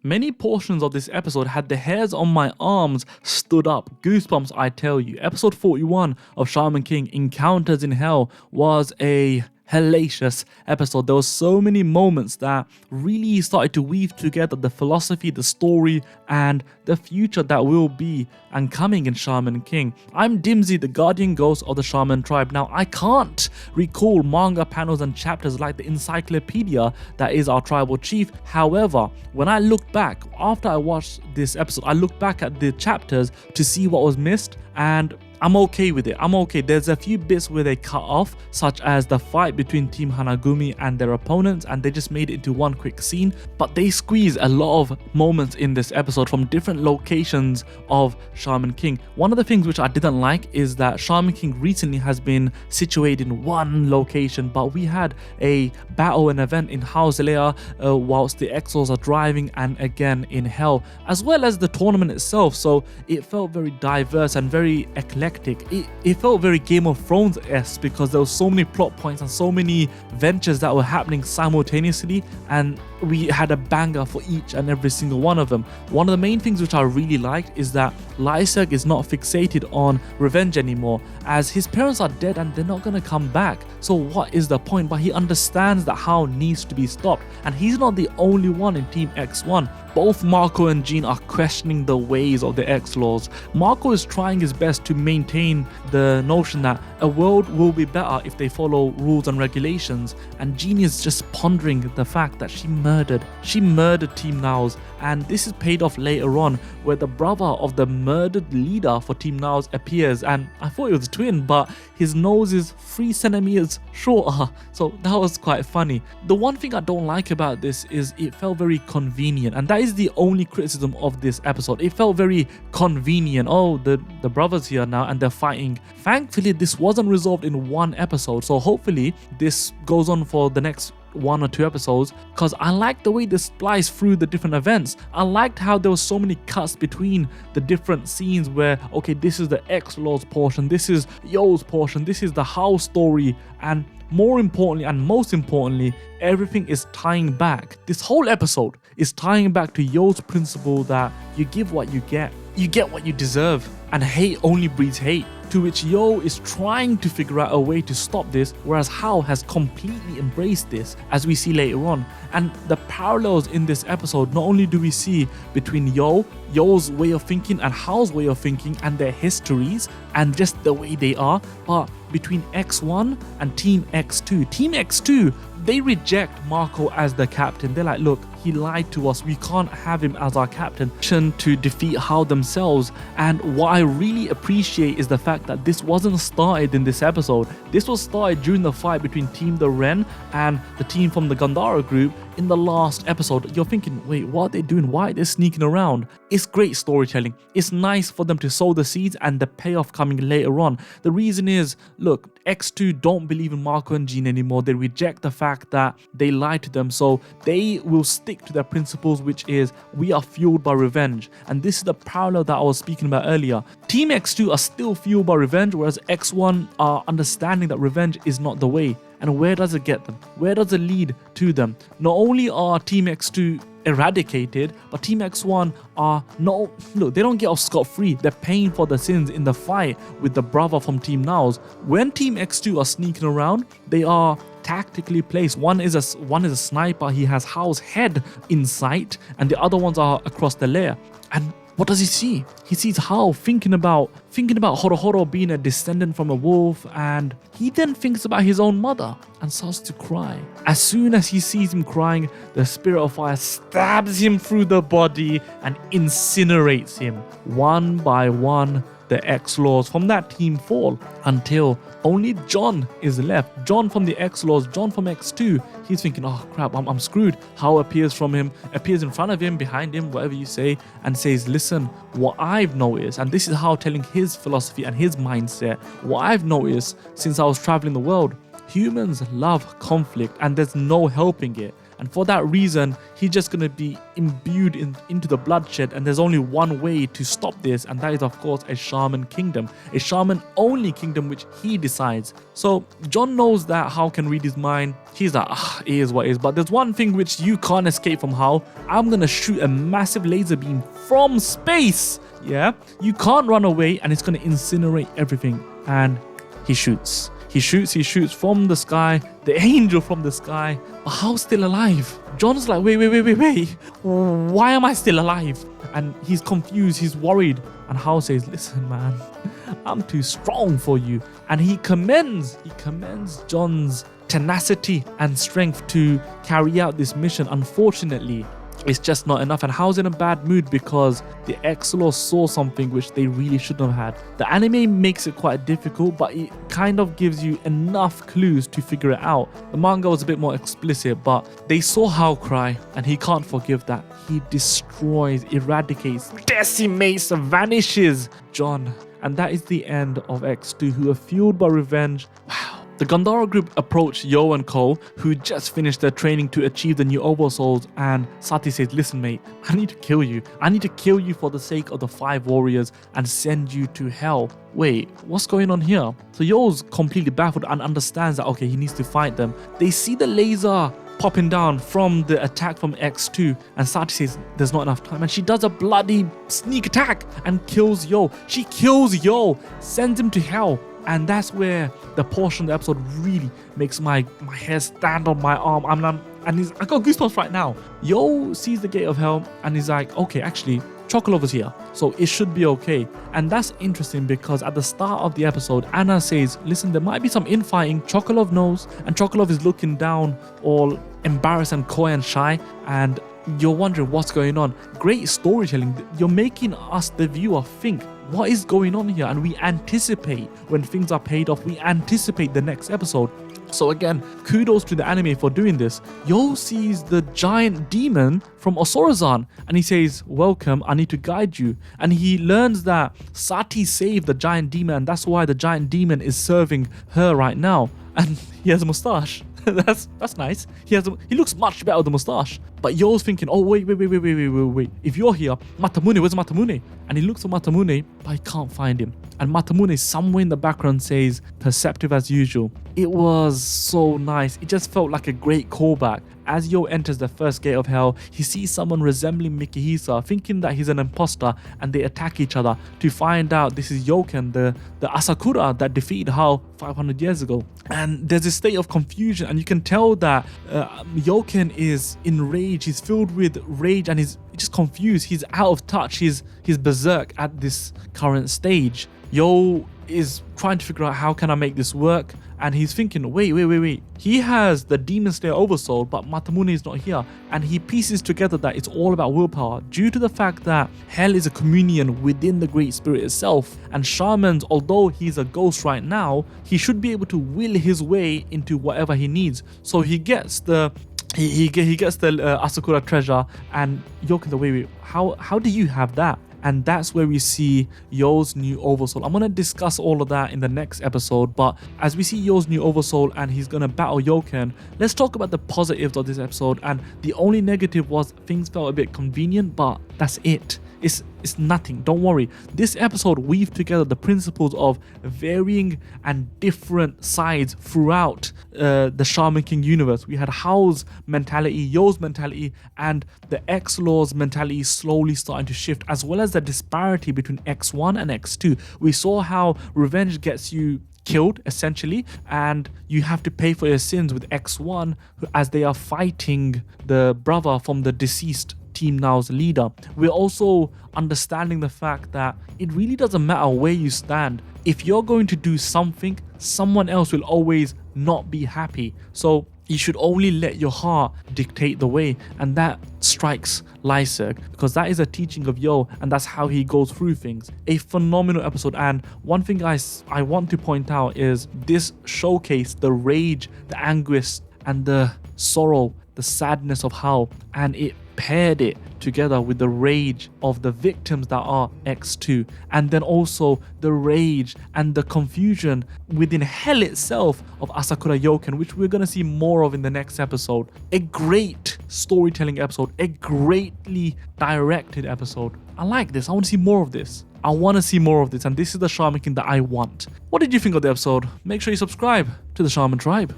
Many portions of this episode had the hairs on my arms stood up. Goosebumps, I tell you. Episode 41 of Shaman King, Encounters in Hell, was a hellacious episode. There were so many moments that really started to weave together the philosophy, the story, and the future that will be and coming in Shaman King. I'm Dimsy, the guardian ghost of the Shaman tribe. Now, I can't recall manga panels and chapters like the encyclopedia that is our tribal chief. However, when I look back, after I watched this episode, I looked back at the chapters to see what was missed, and I'm okay with it. I'm okay. There's a few bits where they cut off, such as the fight between Team Hanagumi and their opponents, and they just made it into one quick scene. But they squeeze a lot of moments in this episode from different locations of Shaman King. One of the things which I didn't like is that Shaman King recently has been situated in one location, but we had a battle and event in Hauselea whilst the Exos are driving, and again in Hell, as well as the tournament itself. So it felt very diverse and very eclectic. It felt very Game of Thrones-esque because there were so many plot points and so many ventures that were happening simultaneously, and we had a banger for each and every single one of them. One of the main things which I really liked is that Lyserg is not fixated on revenge anymore, as his parents are dead and they're not going to come back. So what is the point? But he understands that Hao needs to be stopped, and he's not the only one in Team X1. Both Marco and Jeanne are questioning the ways of the X-Laws. Marco is trying his best to maintain the notion that a world will be better if they follow rules and regulations, and Jeanne is just pondering the fact that she murdered Team Niles, and this is paid off later on where the brother of the murdered leader for Team Niles appears, and I thought it was a twin, but his nose is 3 centimeters shorter, so that was quite funny. The one thing I don't like about this is it felt very convenient, and that is the only criticism of this episode. It felt very convenient. Oh, the brothers here now and they're fighting. Thankfully, this wasn't resolved in one episode, so hopefully this goes on for the next 1 or 2 episodes, because I liked the way they spliced through the different events. I liked how there were so many cuts between the different scenes where, okay, this is the X-Laws portion, this is Yo's portion, this is the House story, and more importantly and most importantly, everything is tying back. This whole episode is tying back to Yo's principle that you give what you get what you deserve, and hate only breeds hate. To which Yo is trying to figure out a way to stop this, whereas Hao has completely embraced this, as we see later on. And the parallels in this episode, not only do we see between Yo's way of thinking and Hao's way of thinking and their histories and just the way they are, but between X1 and Team X2. Team X2, they reject Marco as the captain. They're like, look, he lied to us. We can't have him as our captain. To defeat Hao themselves. And what I really appreciate is the fact that this wasn't started in this episode. This was started during the fight between Team the Ren and the team from the Gandhara group in the last episode. You're thinking, wait, what are they doing? Why are they sneaking around? It's great storytelling. It's nice for them to sow the seeds and the payoff coming later on. The reason is, look, X2 don't believe in Marco and Jeanne anymore. They reject the fact that they lied to them. So they will stick to their principles, which is we are fueled by revenge. And this is the parallel that I was speaking about earlier. Team X2 are still fueled by revenge, whereas X1 are understanding that revenge is not the way. And where does it get them? Where does it lead to them? Not only are Team X2 eradicated, but Team X1 are look, they don't get off scot-free. They're paying for the sins in the fight with the brother from Team Niles. When Team X2 are sneaking around, they are tactically placed. One is a sniper. He has Hao's head in sight, and the other ones are across the lair. And what does he see? He sees Hao thinking about Horohoro being a descendant from a wolf, and he then thinks about his own mother and starts to cry. As soon as he sees him crying, the spirit of fire stabs him through the body and incinerates him. One by one, the X-Laws from that team fall until only John is left. John from the X-Laws, John from X2. He's thinking, oh crap, I'm screwed. Hao appears in front of him, behind him, whatever you say, and says, listen, what I've noticed, and this is Hao telling his philosophy and his mindset, what I've noticed since I was traveling the world, humans love conflict and there's no helping it. And for that reason, he's just going to be imbued into the bloodshed, and there's only one way to stop this, and that is of course a shaman kingdom, a shaman only kingdom which he decides. So John knows that Hao can read his mind. He's like, it is what it is, but there's one thing which you can't escape from Hao. I'm going to shoot a massive laser beam from space. Yeah, you can't run away, and it's going to incinerate everything. And he shoots. He shoots from the sky, the angel from the sky. But Hao's still alive. John's like, wait. Why am I still alive? And he's confused, he's worried. And Hao says, listen, man, I'm too strong for you. And he commends John's tenacity and strength to carry out this mission. Unfortunately, it's just not enough, and Hao's in a bad mood because the X-Law saw something which they really shouldn't have had. The anime makes it quite difficult, but it kind of gives you enough clues to figure it out. The manga was a bit more explicit, but they saw Hao cry, and he can't forgive that. He destroys, eradicates, decimates, vanishes John. And that is the end of X2, who are fueled by revenge. Wow. The Gandhara group approach Yo and Ko, who just finished their training to achieve the new Oversouls, and Sati says, listen mate, I need to kill you. I need to kill you for the sake of the 5 warriors and send you to hell. Wait, what's going on here? So Yo's completely baffled and understands that, okay, he needs to fight them. They see the laser popping down from the attack from X2, and Sati says there's not enough time, and she does a bloody sneak attack and kills Yo. She kills Yo, sends him to hell. And that's where the portion of the episode really makes my hair stand on my arm. I got goosebumps right now. Yo sees the gate of hell and he's like, okay, actually, Chocolove is here, so it should be okay. And that's interesting because at the start of the episode, Anna says, listen, there might be some infighting. Chocolove knows, and Chocolove is looking down all embarrassed and coy and shy, and you're wondering what's going on. Great storytelling. You're making us, the viewer, think, what is going on here? And we anticipate when things are paid off. We anticipate the next episode. So again, kudos to the anime for doing this. Yo sees the giant demon from Osorazan and he says, welcome, I need to guide you. And he learns that Sati saved the giant demon, and that's why the giant demon is serving her right now. And he has a mustache. That's nice. He looks much better with the mustache. But Yo's thinking, oh wait. If you're here, Matamune, where's Matamune? And he looks for Matamune, but he can't find him. And Matamune somewhere in the background says, perceptive as usual. It was so nice. It just felt like a great callback. As Yo enters the first gate of hell, he sees someone resembling Mikihisa, thinking that he's an imposter, and they attack each other to find out this is Yohken, the Asakura that defeated Hao 500 years ago. And there's a state of confusion, and you can tell that Yohken is enraged. He's filled with rage, and he's just confused. He's out of touch. He's berserk at this current stage. Yo is trying to figure out, how can I make this work? And he's thinking, wait. He has the Demon Slayer Oversoul, but Matamune is not here. And he pieces together that it's all about willpower, due to the fact that hell is a communion within the Great Spirit itself. And Shamans, although he's a ghost right now, he should be able to will his way into whatever he needs. So he gets the Asakura treasure, and Yohken, wait, how do you have that? And that's where we see Yo's new Oversoul. I'm going to discuss all of that in the next episode, but as we see Yo's new Oversoul and he's going to battle Yohken, let's talk about the positives of this episode. And the only negative was things felt a bit convenient, but that's it. It's nothing, don't worry. This episode weaved together the principles of varying and different sides throughout the Shaman King universe. We had Hao's mentality, Yo's mentality, and the X-Law's mentality slowly starting to shift, as well as the disparity between X1 and X2. We saw how revenge gets you killed essentially, and you have to pay for your sins with X1 as they are fighting the brother from the deceased Team Now's leader. We're also understanding the fact that it really doesn't matter where you stand. If you're going to do something, someone else will always not be happy. So you should only let your heart dictate the way, and that strikes Lyserg, because that is a teaching of Yo, and that's how he goes through things. A phenomenal episode. And one thing I want to point out is this showcased the rage, the anguish, and the sorrow, the sadness of Hao, and it paired it together with the rage of the victims that are X2, and then also the rage and the confusion within hell itself of Asakura Yohken, which we're going to see more of in the next episode. A great storytelling episode, a greatly directed episode. I like this. I want to see more of this. I want to see more of this, and this is the Shaman King that I want. What did you think of the episode? Make sure you subscribe to the Shaman Tribe.